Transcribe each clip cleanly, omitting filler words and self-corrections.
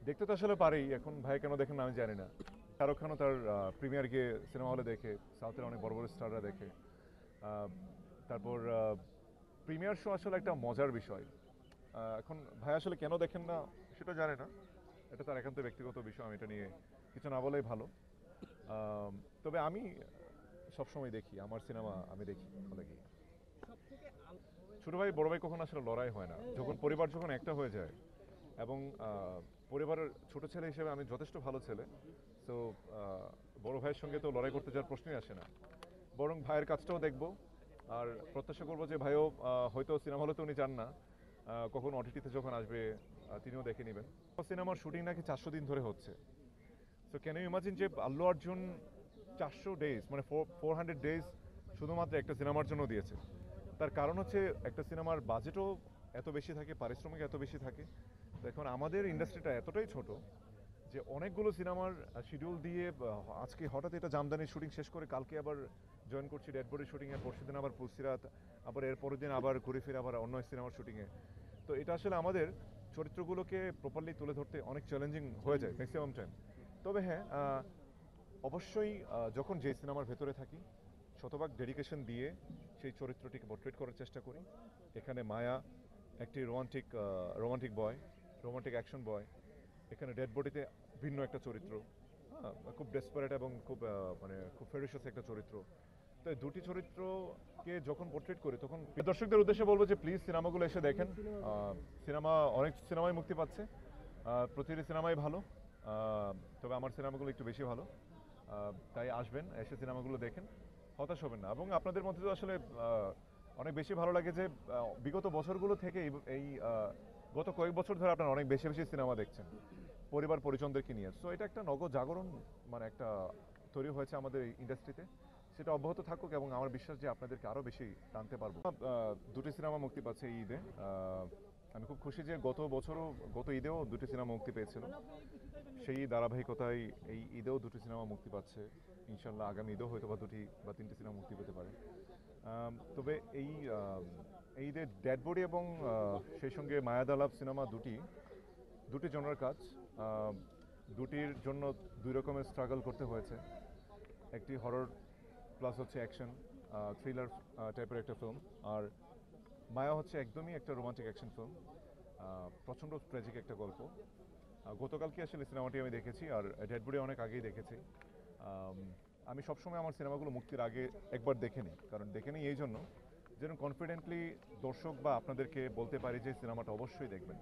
দেখতে তো আসলে পারি, এখন ভাই কেন দেখেন না আমি জানি না। শাহরুখ খানও তার প্রিমিয়ার গিয়ে সিনেমা হলে দেখে, সাউথের অনেক বড় বড় স্টাররা দেখে। আহ, তারপর প্রিমিয়ার শো আসলে একটা মজার বিষয়। এখন ভাই আসলে কেন দেখেন না সেটা জানে না, এটা তার একান্ত ব্যক্তিগত বিষয়, আমি এটা নিয়ে কিছু না বলেই ভালো। তবে আমি সবসময় দেখি, আমার সিনেমা আমি দেখি হলে গিয়ে। ছোট ভাই বড় ভাই কখনো আসলে লড়াই হয় না, যখন পরিবার যখন একটা হয়ে যায় এবং পরিবারের ছোট ছেলে হিসেবে আমি যথেষ্ট ভালো ছেলে। তো বড় ভাইয়ের সঙ্গে তো লড়াই করতে যাওয়ার প্রশ্নই আসে না, বরং ভাইয়ের কাজটাও দেখবো। আর প্রত্যাশা করবো যে ভাইও হয়তো সিনেমা হলে তো উনি যান না, কখন ওটিটিতে যখন আসবে তিনিও দেখে নেবেন। সিনেমার শুটিং নাকি 400 দিন ধরে হচ্ছে। সো ক্যান ইউ ইমাজিন যে আল্লু অর্জুন 400 ডেজ মানে 400 ডেজ শুধুমাত্র একটা সিনেমার জন্য দিয়েছে। তার কারণ হচ্ছে একটা সিনেমার বাজেটও এত বেশি থাকে, পারিশ্রমিক এত বেশি থাকে। তো এখন আমাদের ইন্ডাস্ট্রিটা এতটাই ছোট যে অনেকগুলো সিনেমার শিডিউল দিয়ে আজকে হঠাৎ এটা জামদানির শুটিং শেষ করে কালকে আবার জয়েন করছি ডেড বডি শুটিংয়ে, পরশু দিন আবার পুলসিরাত, আবার এর পরের দিন আবার ঘুরে ফিরে আবার অন্য সিনেমার শুটিংয়ে। তো এটা আসলে আমাদের চরিত্রগুলোকে প্রপারলি তুলে ধরতে অনেক চ্যালেঞ্জিং হয়ে যায় ম্যাক্সিমাম টাইম। তবে হ্যাঁ, অবশ্যই যখন যে সিনেমার ভেতরে থাকি শতভাগ ডেডিকেশন দিয়ে সেই চরিত্রটিকে পোর্ট্রেট করার চেষ্টা করি। এখানে মায়া একটি রোমান্টিক বয়, রোমান্টিক অ্যাকশন বয়। এখানে ডেড বডিতে ভিন্ন একটা চরিত্র, খুব ডেসপারেট এবং খুব মানে খুব ফেরিশাস একটা চরিত্র। তো এই দুটি চরিত্রকে যখন পোর্ট্রেট করি তখন দর্শকদের উদ্দেশ্যে বলবো যে প্লিজ সিনেমাগুলো এসে দেখেন। সিনেমা অনেক সিনেমাই মুক্তি পাচ্ছে, প্রতিটি সিনেমাই ভালো, তবে আমার সিনেমাগুলো একটু বেশি ভালো। তাই আসবেন, এসে সিনেমাগুলো দেখেন, হতাশ হবেন না। এবং আপনাদের মধ্যে তো আসলে অনেক বেশি ভালো লাগে যে বিগত বছরগুলো থেকে এই গত কয়েক বছর ধরে আপনারা অনেক বেশি বেশি সিনেমা দেখছেন পরিবার পরিজনদেরকে নিয়ে। সো এটা একটা নগদ জাগরণ, মানে একটা তৈরি হয়েছে আমাদের এই ইন্ডাস্ট্রিতে। সেটা অব্যাহত থাকুক এবং আমার বিশ্বাস যে আপনাদেরকে আরও বেশি টানতে পারবো। দুটি সিনেমা মুক্তি পাচ্ছে এই ঈদে। আমি খুব খুশি যে গত ঈদেও দুটি সিনেমা মুক্তি পেয়েছিল। সেই ধারাবাহিকতায় এই ঈদেও দুটি সিনেমা মুক্তি পাচ্ছে। ইনশাল্লাহ আগামী ঈদেও হয়তো বা দুটি বা তিনটি সিনেমা মুক্তি পেতে পারে। তবে এই ঈদে ডেড বডি এবং সেই সঙ্গে মায়াদালাপ সিনেমা দুটি জনের কাজ। দুটির জন্য দুই রকমের স্ট্রাগল করতে হয়েছে। একটি হরর প্লাস হচ্ছে অ্যাকশন থ্রিলার টাইপের একটা ফিল্ম, আর মায়া হচ্ছে একদমই একটা রোমান্টিক অ্যাকশন ফিল্ম, প্রচণ্ড ট্র্যাজিক একটা গল্প। গতকালকে আসলে সিনেমাটি আমি দেখেছি, আর ডেড বডি অনেক আগেই দেখেছি। আমি সবসময় আমার সিনেমাগুলো মুক্তির আগে একবার দেখে নিই, কারণ দেখে নিই এই জন্য যেন কনফিডেন্টলি দর্শক বা আপনাদেরকে বলতে পারি যে সিনেমাটা অবশ্যই দেখবেন।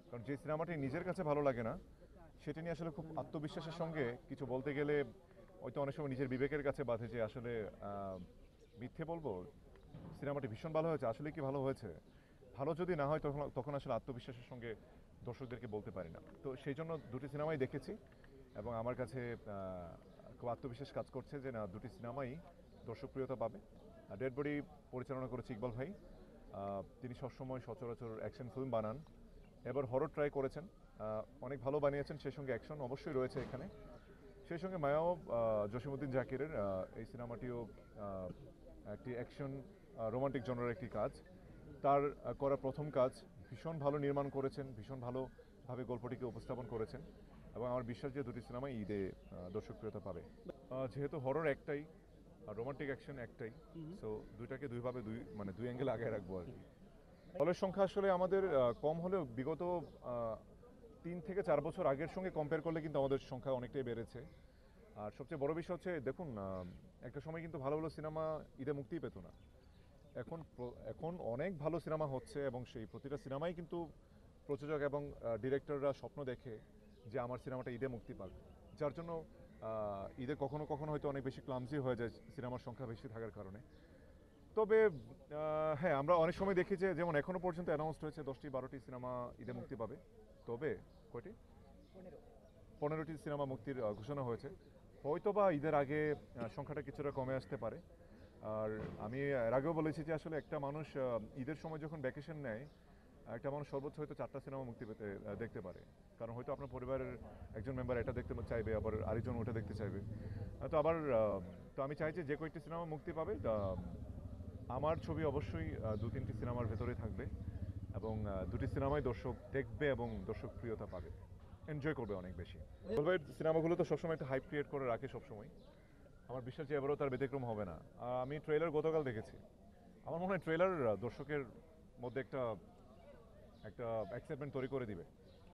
কারণ যে সিনেমাটি নিজের কাছে ভালো লাগে না সেটা নিয়ে আসলে খুব আত্মবিশ্বাসের সঙ্গে কিছু বলতে গেলে হয়তো অনেক সময় নিজের বিবেকের কাছে বাধে যে আসলে মিথ্যে বলবো, সিনেমাটি ভীষণ ভালো হয়েছে, আসলে কি ভালো হয়েছে। ভালো যদি না হয় তখন তখন আসলে আত্মবিশ্বাসের সঙ্গে দর্শকদেরকে বলতে পারি না। তো সেই জন্য দুটি সিনেমাই দেখেছি এবং আমার কাছে খুব আত্মবিশ্বাস কাজ করছে যে না, দুটি সিনেমাই দর্শকপ্রিয়তা পাবে। ডেড বডি পরিচালনা করেছে ইকবাল ভাই। তিনি সবসময় সচরাচর অ্যাকশন ফিল্ম বানান, এবার হরর ট্রাই করেছেন, অনেক ভালো বানিয়েছেন, সেই সঙ্গে অ্যাকশন অবশ্যই রয়েছে এখানে। সেই সঙ্গে মায়াও জসিমউদ্দিন জাকিরের এই সিনেমাটিও একটি অ্যাকশন রোমান্টিক জনরের একটি কাজ, তার করা প্রথম কাজ। ভীষণ ভালো নির্মাণ করেছেন, ভীষণ ভালোভাবে গল্পটিকে উপস্থাপন করেছেন এবং আমার বিশ্বাস যে দুটি সিনেমাই ঈদে দর্শকপ্রিয়তা পাবে। যেহেতু হরর একটাই আর রোমান্টিক অ্যাকশন একটাই, সো দুইটাকে দুইভাবে দুই অ্যাঙ্গেল আগে রাখবো আর কি। হলের সংখ্যা আসলে আমাদের কম হলেও বিগত 3 থেকে 4 বছর আগের সঙ্গে কম্পেয়ার করলে কিন্তু আমাদের সংখ্যা অনেকটাই বেড়েছে। আর সবচেয়ে বড় বিষয় হচ্ছে দেখুন, একটা সময় কিন্তু ভালো ভালো সিনেমা ঈদে মুক্তিই পেত না। এখন অনেক ভালো সিনেমা হচ্ছে এবং সেই প্রতিটা সিনেমাই কিন্তু প্রযোজক এবং ডিরেক্টররা স্বপ্ন দেখে যে আমার সিনেমাটা ঈদে মুক্তি পাক, যার জন্য ঈদে কখনো কখনো হয়তো অনেক বেশি ক্লামজি হয়ে যায় সিনেমার সংখ্যা বেশি থাকার কারণে। তবে হ্যাঁ, আমরা অনেক সময় দেখি যে যেমন এখনো পর্যন্ত অ্যানাউন্সড হয়েছে 10টি-12টি সিনেমা ঈদে মুক্তি পাবে। তবে কয়টি? 15টি সিনেমা মুক্তির ঘোষণা হয়েছে। হয়তো বা ঈদের আগে সংখ্যাটা কিছুটা কমে আসতে পারে। আর আমি এর আগেও বলেছি যে আসলে একটা মানুষ ঈদের সময় যখন ভ্যাকেশন নেয়, একটা মানুষ সর্বোচ্চ হয়তো 4টা সিনেমা মুক্তি পেতে দেখতে পারে। কারণ হয়তো আপনার পরিবারের একজন মেম্বার এটা দেখতে চাইবে, আবার আরেকজন ওটা দেখতে চাইবে। তো আমি চাই যে কয়েকটি সিনেমা মুক্তি পাবে, আমার ছবি অবশ্যই 2-3টি সিনেমার ভেতরে থাকবে এবং দুটি সিনেমাই দর্শক দেখবে এবং দর্শক প্রিয়তা পাবে। এনজয় করবে অনেক বেশি। ভাইয়ের সিনেমাগুলো তো সবসময় একটা হাইপ ক্রিয়েট করে রাখে সবসময়। আমার বিশ্বাস যে এবারও তার ব্যতিক্রম হবে না। আমি ট্রেলার গতকাল দেখেছি। আমার মনে হয় ট্রেলার দর্শকের মধ্যে একটা একটা এক্সাইটমেন্ট তৈরি করে দিবে।